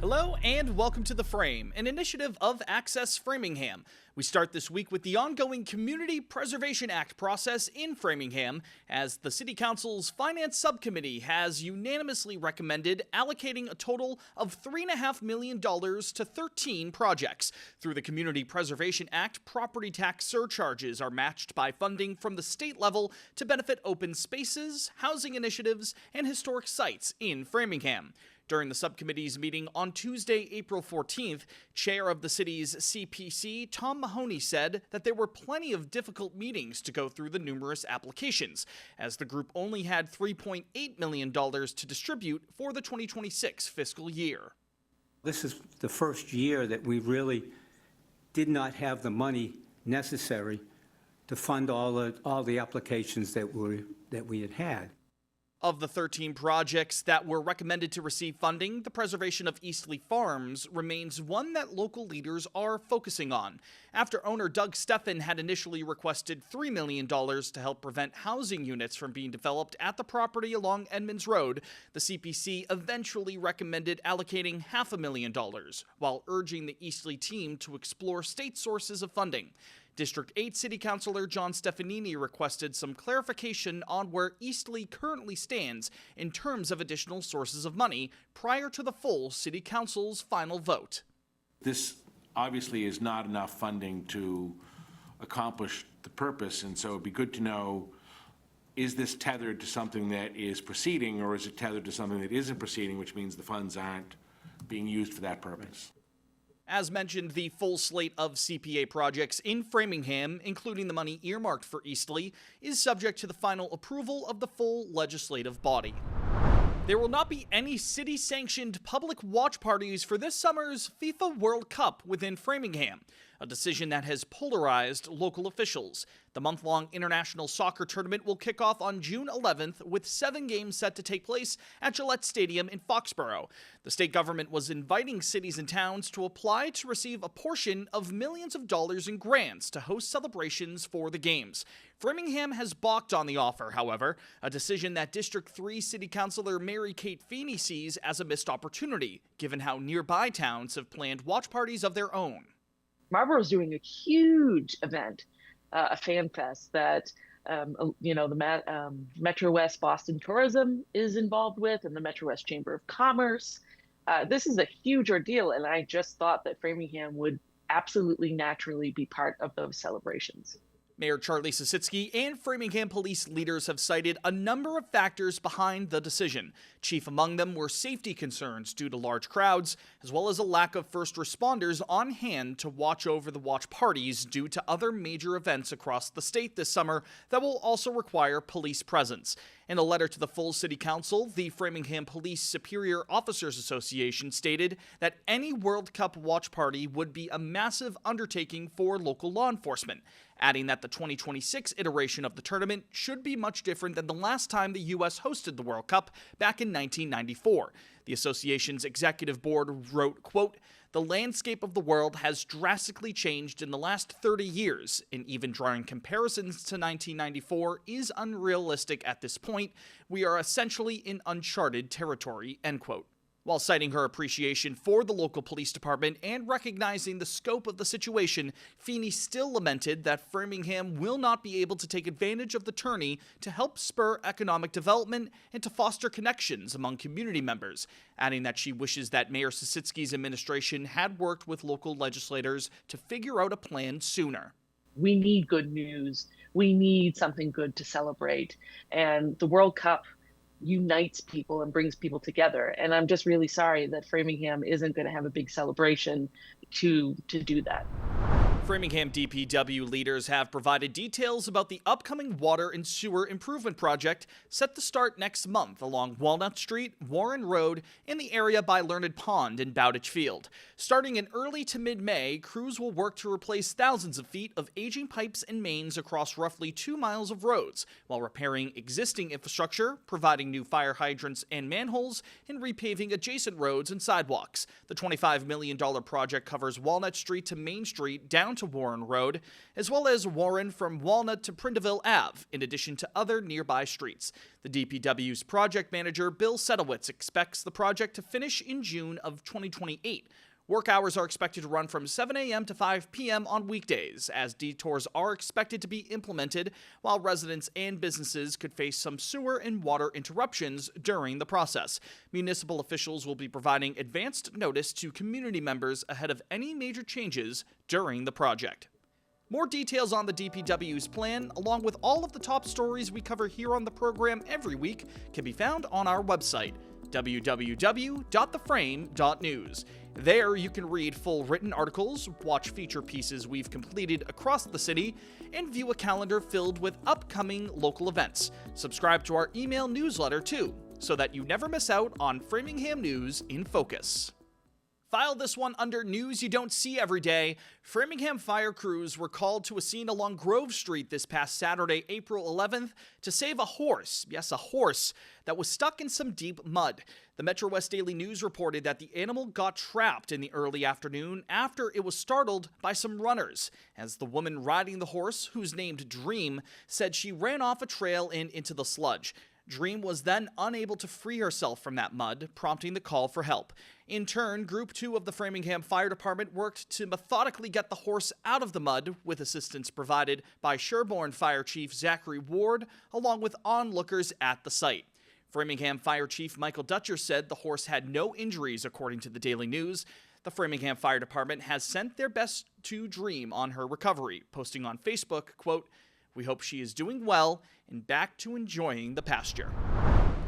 Hello and welcome to The Frame, an initiative of Access Framingham. We start this week with the ongoing Community Preservation Act process in Framingham, as the City Council's Finance Subcommittee has unanimously recommended allocating a total of $3.5 million to 13 projects. Through the Community Preservation Act, property tax surcharges are matched by funding from the state level to benefit open spaces, housing initiatives, and historic sites in Framingham. During the subcommittee's meeting on Tuesday, April 14th, chair of the city's CPC, Tom Mahoney, said that there were plenty of difficult meetings to go through the numerous applications, as the group only had $3.8 million to distribute for the 2026 fiscal year. This is the first year that we really did not have the money necessary to fund all the applications that we had. Of the 13 projects that were recommended to receive funding, the preservation of Eastleigh Farms remains one that local leaders are focusing on. After owner Doug Steffen had initially requested $3 million to help prevent housing units from being developed at the property along Edmonds Road, the CPC eventually recommended allocating $500,000, while urging the Eastleigh team to explore state sources of funding. District 8 City Councilor John Stefanini requested some clarification on where Eastleigh currently stands in terms of additional sources of money prior to the full City Council's final vote. This obviously is not enough funding to accomplish the purpose, and so it'd be good to know, is this tethered to something that is proceeding, or is it tethered to something that isn't proceeding, which means the funds aren't being used for that purpose? As mentioned, the full slate of CPA projects in Framingham, including the money earmarked for Eastleigh, is subject to the final approval of the full legislative body. There will not be any city-sanctioned public watch parties for this summer's FIFA World Cup within Framingham, a decision that has polarized local officials. The month-long international soccer tournament will kick off on June 11th, with 7 games set to take place at Gillette Stadium in Foxborough. The state government was inviting cities and towns to apply to receive a portion of millions of dollars in grants to host celebrations for the games. Framingham has balked on the offer, however, a decision that District 3 City Councilor Mary Kate Feeney sees as a missed opportunity, given how nearby towns have planned watch parties of their own. Marlboro's doing a huge event, a fan fest that, the Metro West Boston Tourism is involved with, and the Metro West Chamber of Commerce. This is a huge ordeal, and I just thought that Framingham would absolutely naturally be part of those celebrations. Mayor Charlie Sositsky and Framingham police leaders have cited a number of factors behind the decision. Chief among them were safety concerns due to large crowds, as well as a lack of first responders on hand to watch over the watch parties due to other major events across the state this summer that will also require police presence. In a letter to the full City Council, the Framingham Police Superior Officers Association stated that any World Cup watch party would be a massive undertaking for local law enforcement, adding that the 2026 iteration of the tournament should be much different than the last time the U.S. hosted the World Cup back in 1994. The association's executive board wrote, quote, "The landscape of the world has drastically changed in the last 30 years, and even drawing comparisons to 1994 is unrealistic at this point. We are essentially in uncharted territory," end quote. While citing her appreciation for the local police department and recognizing the scope of the situation, Feeney still lamented that Framingham will not be able to take advantage of the tourney to help spur economic development and to foster connections among community members, adding that she wishes that Mayor Sositsky's administration had worked with local legislators to figure out a plan sooner. We need good news. We need something good to celebrate. And the World Cup unites people and brings people together. And I'm just really sorry that Framingham isn't going to have a big celebration to do that. Framingham DPW leaders have provided details about the upcoming water and sewer improvement project set to start next month along Walnut Street, Warren Road, in the area by Learned Pond and Bowditch Field. Starting in early to mid-May, crews will work to replace thousands of feet of aging pipes and mains across roughly 2 miles of roads, while repairing existing infrastructure, providing new fire hydrants and manholes, and repaving adjacent roads and sidewalks. The $25 million project covers Walnut Street to Main Street, down down to Warren Road, as well as Warren from Walnut to Prindiville Ave, in addition to other nearby streets. The DPW's project manager, Bill Sedowitz, expects the project to finish in June of 2028. Work hours are expected to run from 7 a.m. to 5 p.m. on weekdays, as detours are expected to be implemented, while residents and businesses could face some sewer and water interruptions during the process. Municipal officials will be providing advanced notice to community members ahead of any major changes during the project. More details on the DPW's plan, along with all of the top stories we cover here on the program every week, can be found on our website, www.theframe.news. There, you can read full written articles, watch feature pieces we've completed across the city, and view a calendar filled with upcoming local events. Subscribe to our email newsletter, too, so that you never miss out on Framingham News in Focus. File this one under news you don't see every day. Framingham fire crews were called to a scene along Grove Street this past Saturday, April 11th, to save a horse, yes, a horse, that was stuck in some deep mud. The Metro West Daily News reported that the animal got trapped in the early afternoon after it was startled by some runners, as the woman riding the horse, who's named Dream, said she ran off a trail and into the sludge. Dream was then unable to free herself from that mud, prompting the call for help. In turn, Group 2 of the Framingham Fire Department worked to methodically get the horse out of the mud, with assistance provided by Sherborne Fire Chief Zachary Ward, along with onlookers at the site. Framingham Fire Chief Michael Dutcher said the horse had no injuries, according to the Daily News. The Framingham Fire Department has sent their best to Dream on her recovery, posting on Facebook, quote, "We hope she is doing well and back to enjoying the pasture."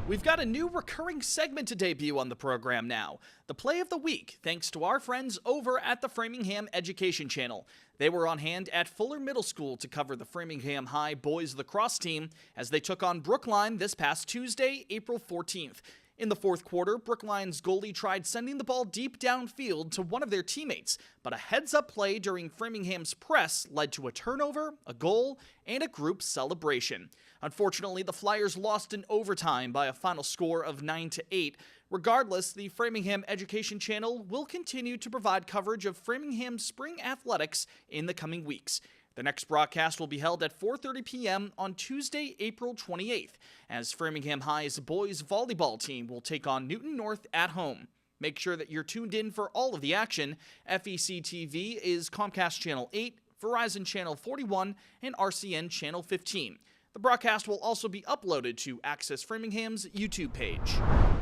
We've got a new recurring segment to debut on the program now, the Play of the Week, thanks to our friends over at the Framingham Education Channel. They were on hand at Fuller Middle School to cover the Framingham High boys lacrosse team as they took on Brookline this past Tuesday, April 14th. In the fourth quarter, Brookline's goalie tried sending the ball deep downfield to one of their teammates, but a heads-up play during Framingham's press led to a turnover, a goal, and a group celebration. Unfortunately, the Flyers lost in overtime by a final score of 9-8. Regardless, the Framingham Education Channel will continue to provide coverage of Framingham spring athletics in the coming weeks. The next broadcast will be held at 4:30 p.m. on Tuesday, April 28th, as Framingham High's boys volleyball team will take on Newton North at home. Make sure that you're tuned in for all of the action. FEC TV is Comcast Channel 8, Verizon Channel 41, and RCN Channel 15. The broadcast will also be uploaded to Access Framingham's YouTube page.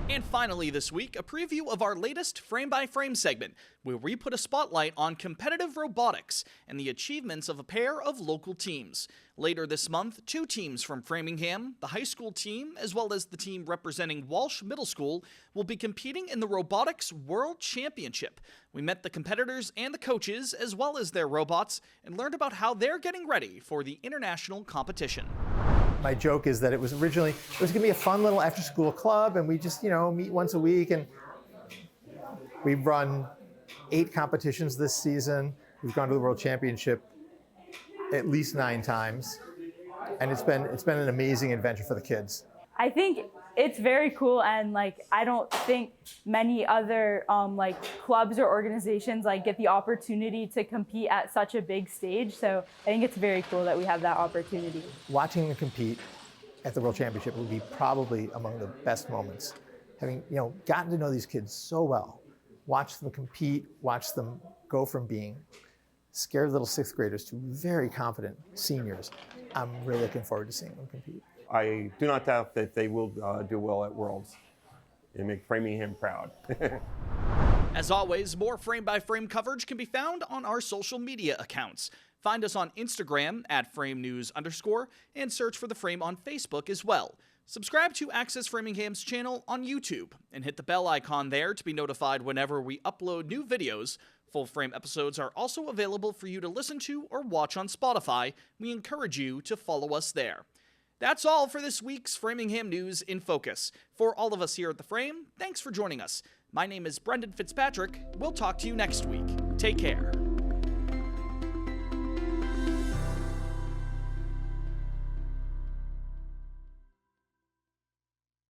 And finally this week, a preview of our latest frame-by-frame segment, where we put a spotlight on competitive robotics and the achievements of a pair of local teams. Later this month, 2 teams from Framingham, the high school team, as well as the team representing Walsh Middle School, will be competing in the Robotics World Championship. We met the competitors and the coaches, as well as their robots, and learned about how they're getting ready for the international competition. My joke is that it was going to be a fun little after-school club, and we just, meet once a week, and we've run 8 competitions this season. We've gone to the World Championship at least 9 times, and it's been an amazing adventure for the kids. I think it's very cool, and I don't think many other clubs or organizations get the opportunity to compete at such a big stage. So I think it's very cool that we have that opportunity. Watching them compete at the World Championship would be probably among the best moments. Having gotten to know these kids so well, watch them compete, watch them go from being scared little 6th graders to very confident seniors. I'm really looking forward to seeing them compete. I do not doubt that they will do well at Worlds and make Framingham proud. As always, more frame-by-frame coverage can be found on our social media accounts. Find us on Instagram at @FrameNews_ and search for The Frame on Facebook as well. Subscribe to Access Framingham's channel on YouTube and hit the bell icon there to be notified whenever we upload new videos. Full frame episodes are also available for you to listen to or watch on Spotify. We encourage you to follow us there. That's all for this week's Framingham News in Focus. For all of us here at The Frame, thanks for joining us. My name is Brendan Fitzpatrick. We'll talk to you next week. Take care.